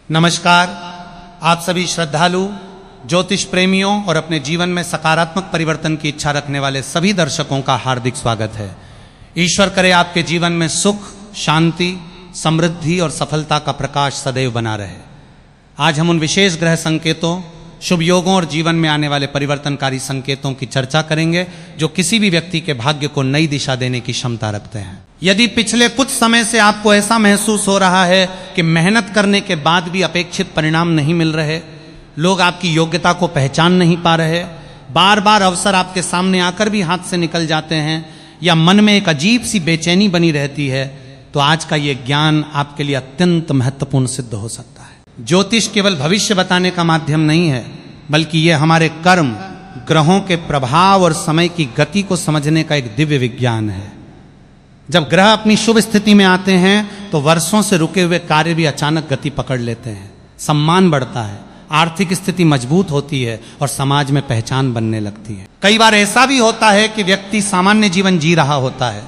नमस्कार। आप सभी श्रद्धालु, ज्योतिष प्रेमियों और अपने जीवन में सकारात्मक परिवर्तन की इच्छा रखने वाले सभी दर्शकों का हार्दिक स्वागत है। ईश्वर करे आपके जीवन में सुख, शांति, समृद्धि और सफलता का प्रकाश सदैव बना रहे। आज हम उन विशेष ग्रह संकेतों, शुभ योगों और जीवन में आने वाले परिवर्तनकारी संकेतों की चर्चा करेंगे जो किसी भी व्यक्ति के भाग्य को नई दिशा देने की क्षमता रखते हैं। यदि पिछले कुछ समय से आपको ऐसा महसूस हो रहा है कि मेहनत करने के बाद भी अपेक्षित परिणाम नहीं मिल रहे, लोग आपकी योग्यता को पहचान नहीं पा रहे, बार बार अवसर आपके सामने आकर भी हाथ से निकल जाते हैं, या मन में एक अजीब सी बेचैनी बनी रहती है, तो आज का ये ज्ञान आपके लिए अत्यंत महत्वपूर्ण सिद्ध हो सकता है। ज्योतिष केवल भविष्य बताने का माध्यम नहीं है, बल्कि ये हमारे कर्म, ग्रहों के प्रभाव और समय की गति को समझने का एक दिव्य विज्ञान है। जब ग्रह अपनी शुभ स्थिति में आते हैं तो वर्षों से रुके हुए कार्य भी अचानक गति पकड़ लेते हैं, सम्मान बढ़ता है, आर्थिक स्थिति मजबूत होती है और समाज में पहचान बनने लगती है। कई बार ऐसा भी होता है कि व्यक्ति सामान्य जीवन जी रहा होता है,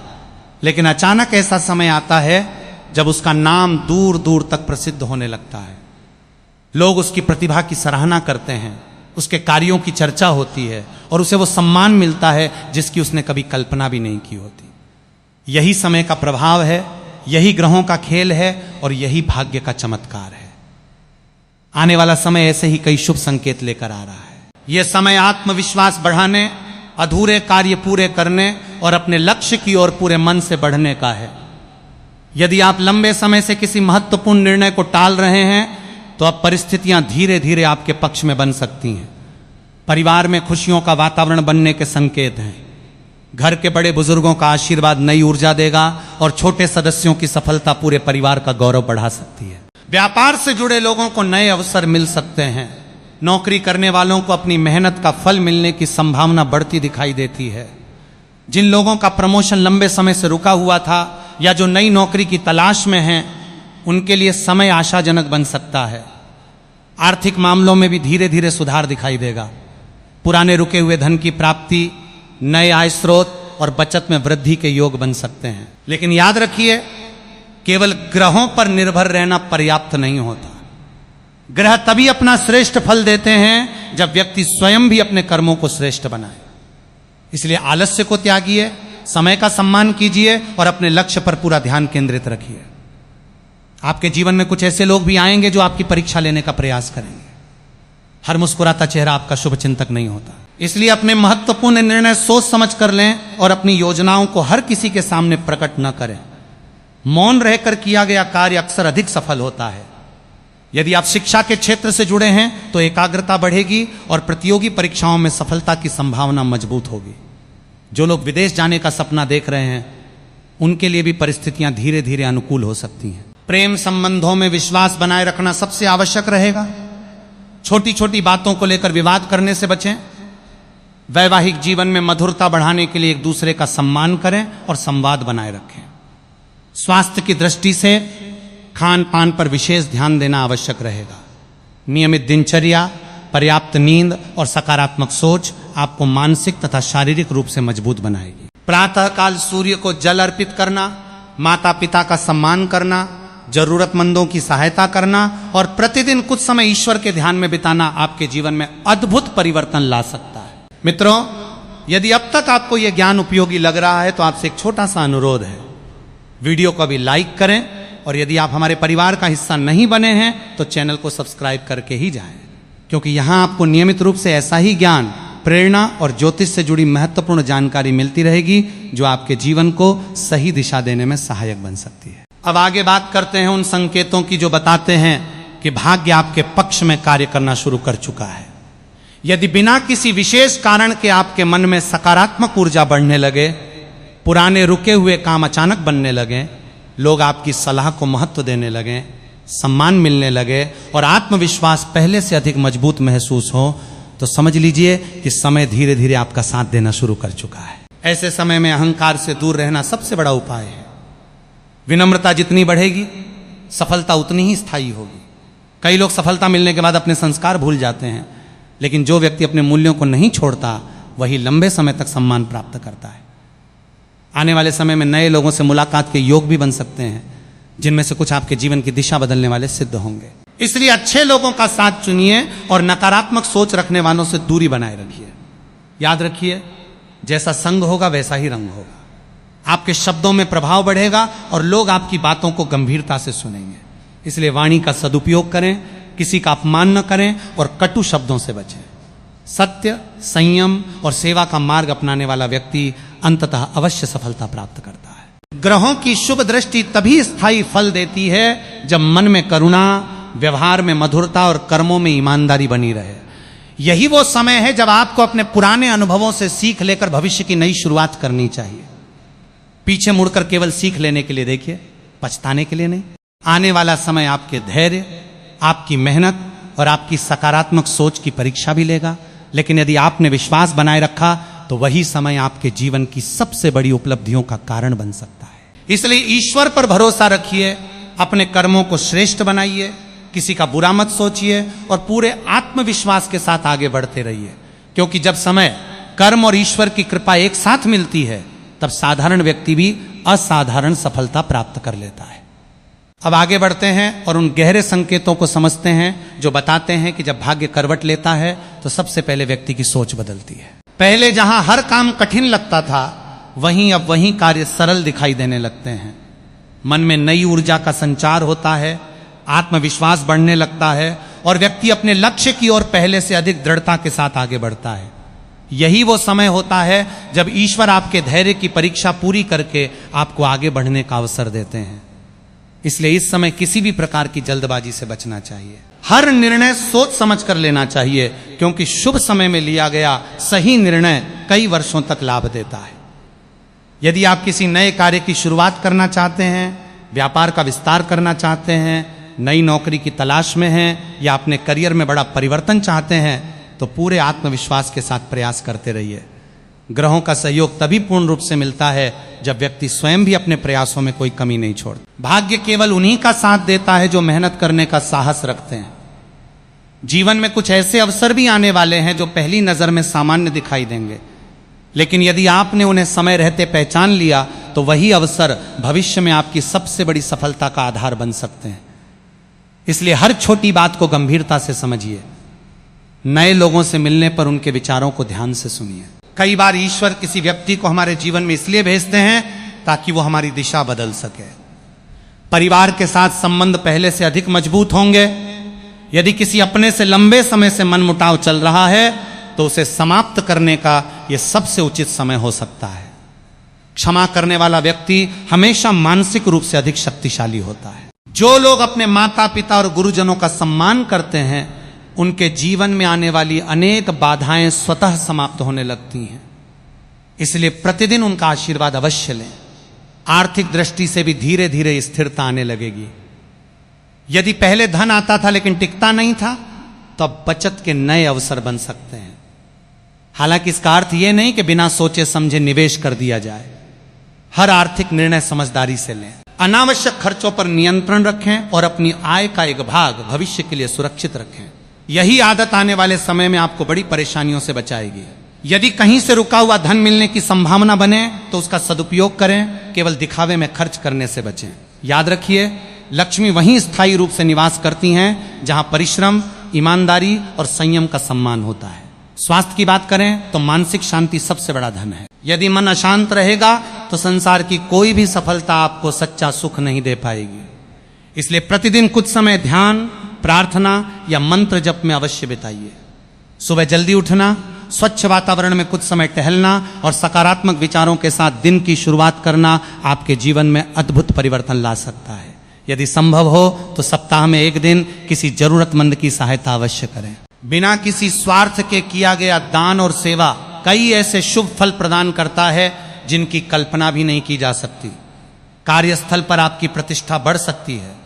लेकिन अचानक ऐसा समय आता है जब उसका नाम दूर दूर तक प्रसिद्ध होने लगता है। लोग उसकी प्रतिभा की सराहना करते हैं, उसके कार्यों की चर्चा होती है और उसे वो सम्मान मिलता है जिसकी उसने कभी कल्पना भी नहीं की होती। यही समय का प्रभाव है, यही ग्रहों का खेल है और यही भाग्य का चमत्कार है। आने वाला समय ऐसे ही कई शुभ संकेत लेकर आ रहा है। यह समय आत्मविश्वास बढ़ाने, अधूरे कार्य पूरे करने और अपने लक्ष्य की ओर पूरे मन से बढ़ने का है। यदि आप लंबे समय से किसी महत्वपूर्ण निर्णय को टाल रहे हैं तो अब परिस्थितियां धीरे धीरे आपके पक्ष में बन सकती हैं। परिवार में खुशियों का वातावरण बनने के संकेत हैं। घर के बड़े बुजुर्गों का आशीर्वाद नई ऊर्जा देगा और छोटे सदस्यों की सफलता पूरे परिवार का गौरव बढ़ा सकती है। व्यापार से जुड़े लोगों को नए अवसर मिल सकते हैं। नौकरी करने वालों को अपनी मेहनत का फल मिलने की संभावना बढ़ती दिखाई देती है। जिन लोगों का प्रमोशन लंबे समय से रुका हुआ था या जो नई नौकरी की तलाश में हैं, उनके लिए समय आशाजनक बन सकता है। आर्थिक मामलों में भी धीरे धीरे सुधार दिखाई देगा। पुराने रुके हुए धन की प्राप्ति, नए आय स्रोत और बचत में वृद्धि के योग बन सकते हैं। लेकिन याद रखिए, केवल ग्रहों पर निर्भर रहना पर्याप्त नहीं होता। ग्रह तभी अपना श्रेष्ठ फल देते हैं जब व्यक्ति स्वयं भी अपने कर्मों को श्रेष्ठ बनाए। इसलिए आलस्य को त्यागिए, समय का सम्मान कीजिए और अपने लक्ष्य पर पूरा ध्यान केंद्रित रखिए। आपके जीवन में कुछ ऐसे लोग भी आएंगे जो आपकी परीक्षा लेने का प्रयास करेंगे। हर मुस्कुराता चेहरा आपका शुभ चिंतक नहीं होता। इसलिए अपने महत्वपूर्ण निर्णय सोच समझ कर लें और अपनी योजनाओं को हर किसी के सामने प्रकट न करें। मौन रहकर किया गया कार्य अक्सर अधिक सफल होता है। यदि आप शिक्षा के क्षेत्र से जुड़े हैं तो एकाग्रता बढ़ेगी और प्रतियोगी परीक्षाओं में सफलता की संभावना मजबूत होगी। जो लोग विदेश जाने का सपना देख रहे हैं, उनके लिए भी परिस्थितियां धीरे धीरे अनुकूल हो सकती हैं। प्रेम संबंधों में विश्वास बनाए रखना सबसे आवश्यक रहेगा। छोटी छोटी बातों को लेकर विवाद करने से बचें। वैवाहिक जीवन में मधुरता बढ़ाने के लिए एक दूसरे का सम्मान करें और संवाद बनाए रखें। स्वास्थ्य की दृष्टि से खान पान पर विशेष ध्यान देना आवश्यक रहेगा। नियमित दिनचर्या, पर्याप्त नींद और सकारात्मक सोच आपको मानसिक तथा शारीरिक रूप से मजबूत बनाएगी। प्रातःकाल सूर्य को जल अर्पित करना, माता पिता का सम्मान करना, जरूरतमंदों की सहायता करना और प्रतिदिन कुछ समय ईश्वर के ध्यान में बिताना आपके जीवन में अद्भुत परिवर्तन ला सकता है। मित्रों, यदि अब तक आपको यह ज्ञान उपयोगी लग रहा है तो आपसे एक छोटा सा अनुरोध है, वीडियो को अभी लाइक करें और यदि आप हमारे परिवार का हिस्सा नहीं बने हैं तो चैनल को सब्सक्राइब करके ही जाएं, क्योंकि यहां आपको नियमित रूप से ऐसा ही ज्ञान, प्रेरणा और ज्योतिष से जुड़ी महत्वपूर्ण जानकारी मिलती रहेगी जो आपके जीवन को सही दिशा देने में सहायक बन सकती है। अब आगे बात करते हैं उन संकेतों की जो बताते हैं कि भाग्य आपके पक्ष में कार्य करना शुरू कर चुका है। यदि बिना किसी विशेष कारण के आपके मन में सकारात्मक ऊर्जा बढ़ने लगे, पुराने रुके हुए काम अचानक बनने लगे, लोग आपकी सलाह को महत्व देने लगे, सम्मान मिलने लगे और आत्मविश्वास पहले से अधिक मजबूत महसूस हो, तो समझ लीजिए कि समय धीरे धीरे आपका साथ देना शुरू कर चुका है। ऐसे समय में अहंकार से दूर रहना सबसे बड़ा उपाय है। विनम्रता जितनी बढ़ेगी, सफलता उतनी ही स्थायी होगी। कई लोग सफलता मिलने के बाद अपने संस्कार भूल जाते हैं, लेकिन जो व्यक्ति अपने मूल्यों को नहीं छोड़ता वही लंबे समय तक सम्मान प्राप्त करता है। आने वाले समय में नए लोगों से मुलाकात के योग भी बन सकते हैं, जिनमें से कुछ आपके जीवन की दिशा बदलने वाले सिद्ध होंगे। इसलिए अच्छे लोगों का साथ चुनिए और नकारात्मक सोच रखने वालों से दूरी बनाए रखिए। याद रखिए, जैसा संग होगा वैसा ही रंग होगा। आपके शब्दों में प्रभाव बढ़ेगा और लोग आपकी बातों को गंभीरता से सुनेंगे। इसलिए वाणी का सदुपयोग करें, किसी का अपमान न करें और कटु शब्दों से बचें। सत्य, संयम और सेवा का मार्ग अपनाने वाला व्यक्ति अंततः अवश्य सफलता प्राप्त करता है। ग्रहों की शुभ दृष्टि तभी स्थायी फल देती है जब मन में करुणा, व्यवहार में मधुरता और कर्मों में ईमानदारी बनी रहे। यही वो समय है जब आपको अपने पुराने अनुभवों से सीख लेकर भविष्य की नई शुरुआत करनी चाहिए। पीछे मुड़कर केवल सीख लेने के लिए देखिए, पछताने के लिए नहीं। आने वाला समय आपके धैर्य, आपकी मेहनत और आपकी सकारात्मक सोच की परीक्षा भी लेगा, लेकिन यदि आपने विश्वास बनाए रखा तो वही समय आपके जीवन की सबसे बड़ी उपलब्धियों का कारण बन सकता है। इसलिए ईश्वर पर भरोसा रखिए, अपने कर्मों को श्रेष्ठ बनाइए, किसी का बुरा मत सोचिए और पूरे आत्मविश्वास के साथ आगे बढ़ते रहिए। क्योंकि जब समय, कर्म और ईश्वर की कृपा एक साथ मिलती है तब साधारण व्यक्ति भी असाधारण सफलता प्राप्त कर लेता है। अब आगे बढ़ते हैं और उन गहरे संकेतों को समझते हैं जो बताते हैं कि जब भाग्य करवट लेता है तो सबसे पहले व्यक्ति की सोच बदलती है। पहले जहां हर काम कठिन लगता था, वहीं अब वहीं कार्य सरल दिखाई देने लगते हैं। मन में नई ऊर्जा का संचार होता है, आत्मविश्वास बढ़ने लगता है और व्यक्ति अपने लक्ष्य की ओर पहले से अधिक दृढ़ता के साथ आगे बढ़ता है। यही वो समय होता है जब ईश्वर आपके धैर्य की परीक्षा पूरी करके आपको आगे बढ़ने का अवसर देते हैं। इसलिए इस समय किसी भी प्रकार की जल्दबाजी से बचना चाहिए। हर निर्णय सोच समझ कर लेना चाहिए, क्योंकि शुभ समय में लिया गया सही निर्णय कई वर्षों तक लाभ देता है। यदि आप किसी नए कार्य की शुरुआत करना चाहते हैं, व्यापार का विस्तार करना चाहते हैं, नई नौकरी की तलाश में हैं या अपने करियर में बड़ा परिवर्तन चाहते हैं, तो पूरे आत्मविश्वास के साथ प्रयास करते रहिए। ग्रहों का सहयोग तभी पूर्ण रूप से मिलता है जब व्यक्ति स्वयं भी अपने प्रयासों में कोई कमी नहीं छोड़ता। भाग्य केवल उन्हीं का साथ देता है जो मेहनत करने का साहस रखते हैं। जीवन में कुछ ऐसे अवसर भी आने वाले हैं जो पहली नजर में सामान्य दिखाई देंगे, लेकिन यदि आपने उन्हें समय रहते पहचान लिया तो वही अवसर भविष्य में आपकी सबसे बड़ी सफलता का आधार बन सकते हैं। इसलिए हर छोटी बात को गंभीरता से समझिए। नए लोगों से मिलने पर उनके विचारों को ध्यान से सुनिए। कई बार ईश्वर किसी व्यक्ति को हमारे जीवन में इसलिए भेजते हैं ताकि वो हमारी दिशा बदल सके। परिवार के साथ संबंध पहले से अधिक मजबूत होंगे। यदि किसी अपने से लंबे समय से मनमुटाव चल रहा है तो उसे समाप्त करने का यह सबसे उचित समय हो सकता है। क्षमा करने वाला व्यक्ति हमेशा मानसिक रूप से अधिक शक्तिशाली होता है। जो लोग अपने माता पिता और गुरुजनों का सम्मान करते हैं, उनके जीवन में आने वाली अनेक बाधाएं स्वतः समाप्त होने लगती हैं। इसलिए प्रतिदिन उनका आशीर्वाद अवश्य लें। आर्थिक दृष्टि से भी धीरे धीरे स्थिरता आने लगेगी। यदि पहले धन आता था लेकिन टिकता नहीं था, तो अब बचत के नए अवसर बन सकते हैं। हालांकि इसका अर्थ यह नहीं कि बिना सोचे समझे निवेश कर दिया जाए। हर आर्थिक निर्णय समझदारी से लें। अनावश्यक खर्चों पर नियंत्रण रखें और अपनी आय का एक भाग भविष्य के लिए सुरक्षित रखें। यही आदत आने वाले समय में आपको बड़ी परेशानियों से बचाएगी। यदि कहीं से रुका हुआ धन मिलने की संभावना बने तो उसका सदुपयोग करें, केवल दिखावे में खर्च करने से बचें। याद रखिए, लक्ष्मी वहीं स्थायी रूप से निवास करती हैं जहां परिश्रम, ईमानदारी और संयम का सम्मान होता है। स्वास्थ्य की बात करें तो मानसिक शांति सबसे बड़ा धन है। यदि मन अशांत रहेगा तो संसार की कोई भी सफलता आपको सच्चा सुख नहीं दे पाएगी। इसलिए प्रतिदिन कुछ समय ध्यान, प्रार्थना या मंत्र जप में अवश्य बिताइए। सुबह जल्दी उठना, स्वच्छ वातावरण में कुछ समय टहलना और सकारात्मक विचारों के साथ दिन की शुरुआत करना आपके जीवन में अद्भुत परिवर्तन ला सकता है। यदि संभव हो तो सप्ताह में एक दिन किसी जरूरतमंद की सहायता अवश्य करें। बिना किसी स्वार्थ के किया गया दान और सेवा कई ऐसे शुभ फल प्रदान करता है जिनकी कल्पना भी नहीं की जा सकती। कार्यस्थल पर आपकी प्रतिष्ठा बढ़ सकती है।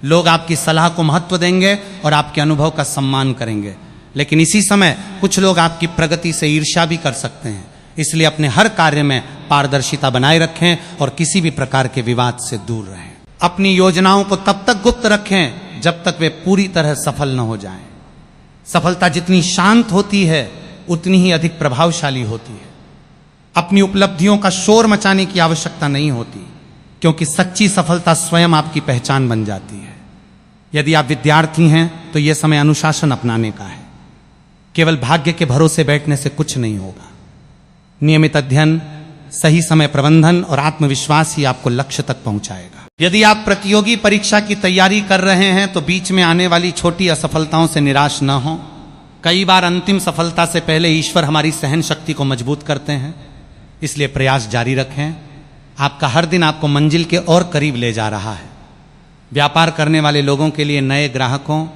लोग आपकी सलाह को महत्व देंगे और आपके अनुभव का सम्मान करेंगे, लेकिन इसी समय कुछ लोग आपकी प्रगति से ईर्ष्या भी कर सकते हैं। इसलिए अपने हर कार्य में पारदर्शिता बनाए रखें और किसी भी प्रकार के विवाद से दूर रहें। अपनी योजनाओं को तब तक गुप्त रखें जब तक वे पूरी तरह सफल न हो जाएं। सफलता जितनी शांत होती है उतनी ही अधिक प्रभावशाली होती है। अपनी उपलब्धियों का शोर मचाने की आवश्यकता नहीं होती, क्योंकि सच्ची सफलता स्वयं आपकी पहचान बन जाती है। यदि आप विद्यार्थी हैं तो यह समय अनुशासन अपनाने का है। केवल भाग्य के भरोसे बैठने से कुछ नहीं होगा। नियमित अध्ययन, सही समय प्रबंधन और आत्मविश्वास ही आपको लक्ष्य तक पहुंचाएगा। यदि आप प्रतियोगी परीक्षा की तैयारी कर रहे हैं तो बीच में आने वाली छोटी असफलताओं से निराश न हो। कई बार अंतिम सफलता से पहले ईश्वर हमारी सहन शक्ति को मजबूत करते हैं, इसलिए प्रयास जारी रखें। आपका हर दिन आपको मंजिल के और करीब ले जा रहा है। व्यापार करने वाले लोगों के लिए नए ग्राहकों,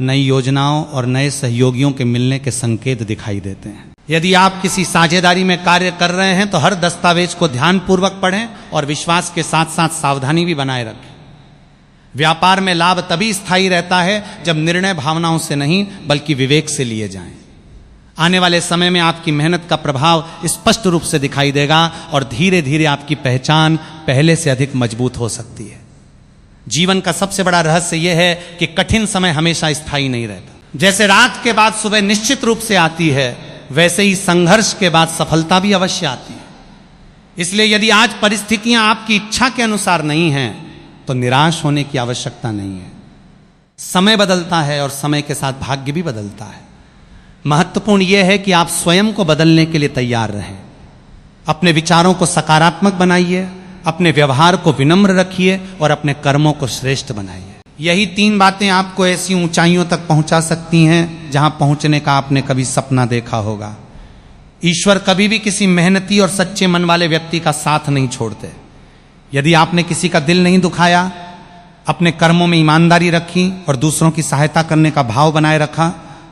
नई योजनाओं और नए सहयोगियों के मिलने के संकेत दिखाई देते हैं। यदि आप किसी साझेदारी में कार्य कर रहे हैं तो हर दस्तावेज को ध्यानपूर्वक पढ़ें और विश्वास के साथ साथ सावधानी भी बनाए रखें। व्यापार में लाभ तभी स्थायी रहता है जब निर्णय भावनाओं से नहीं बल्कि विवेक से लिए जाएं। आने वाले समय में आपकी मेहनत का प्रभाव स्पष्ट रूप से दिखाई देगा और धीरे धीरे आपकी पहचान पहले से अधिक मजबूत हो सकती है। जीवन का सबसे बड़ा रहस्य यह है कि कठिन समय हमेशा स्थायी नहीं रहता। जैसे रात के बाद सुबह निश्चित रूप से आती है, वैसे ही संघर्ष के बाद सफलता भी अवश्य आती है। इसलिए यदि आज परिस्थितियां आपकी इच्छा के अनुसार नहीं हैं तो निराश होने की आवश्यकता नहीं है। समय बदलता है और समय के साथ भाग्य भी बदलता है। महत्वपूर्ण यह है कि आप स्वयं को बदलने के लिए तैयार रहें। अपने विचारों को सकारात्मक बनाइए, अपने व्यवहार को विनम्र रखिए और अपने कर्मों को श्रेष्ठ बनाइए। यही 3 बातें आपको ऐसी ऊंचाइयों तक पहुंचा सकती हैं जहां पहुंचने का आपने कभी सपना देखा होगा। ईश्वर कभी भी किसी मेहनती और सच्चे मन वाले व्यक्ति का साथ नहीं छोड़ते। यदि आपने किसी का दिल नहीं दुखाया, अपने कर्मों में ईमानदारी रखी और दूसरों की सहायता करने का भाव बनाए रखा,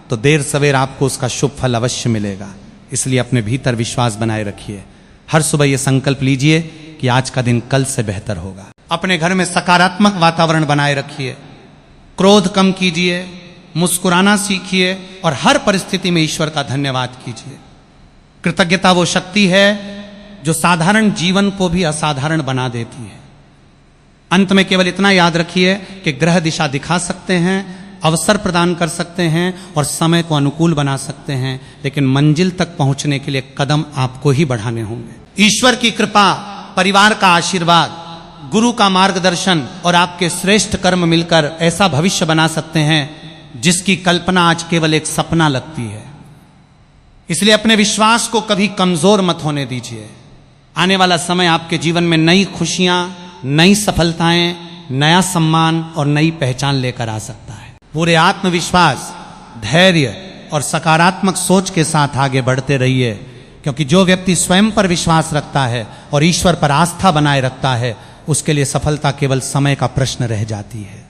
तो देर सवेर आपको उसका शुभ फल अवश्य मिलेगा। इसलिए अपने भीतर विश्वास बनाए रखिए। हर सुबह यह संकल्प लीजिए कि आज का दिन कल से बेहतर होगा। अपने घर में सकारात्मक वातावरण बनाए रखिए, क्रोध कम कीजिए, मुस्कुराना सीखिए और हर परिस्थिति में ईश्वर का धन्यवाद कीजिए। कृतज्ञता वो शक्ति है जो साधारण जीवन को भी असाधारण बना देती है। अंत में केवल इतना याद रखिए कि ग्रह दिशा दिखा सकते हैं, अवसर प्रदान कर सकते हैं और समय को अनुकूल बना सकते हैं, लेकिन मंजिल तक पहुंचने के लिए कदम आपको ही बढ़ाने होंगे। ईश्वर की कृपा, परिवार का आशीर्वाद, गुरु का मार्गदर्शन और आपके श्रेष्ठ कर्म मिलकर ऐसा भविष्य बना सकते हैं जिसकी कल्पना आज केवल एक सपना लगती है। इसलिए अपने विश्वास को कभी कमजोर मत होने दीजिए। आने वाला समय आपके जीवन में नई खुशियां, नई सफलताएं, नया सम्मान और नई पहचान लेकर आ सकता है। पूरे आत्मविश्वास, धैर्य और सकारात्मक सोच के साथ आगे बढ़ते रहिए, क्योंकि जो व्यक्ति स्वयं पर विश्वास रखता है और ईश्वर पर आस्था बनाए रखता है, उसके लिए सफलता केवल समय का प्रश्न रह जाती है।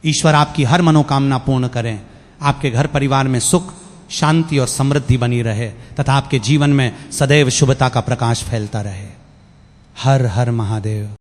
ईश्वर आपकी हर मनोकामना पूर्ण करें, आपके घर परिवार में सुख, शांति और समृद्धि बनी रहे तथा आपके जीवन में सदैव शुभता का प्रकाश फैलता रहे। हर हर महादेव।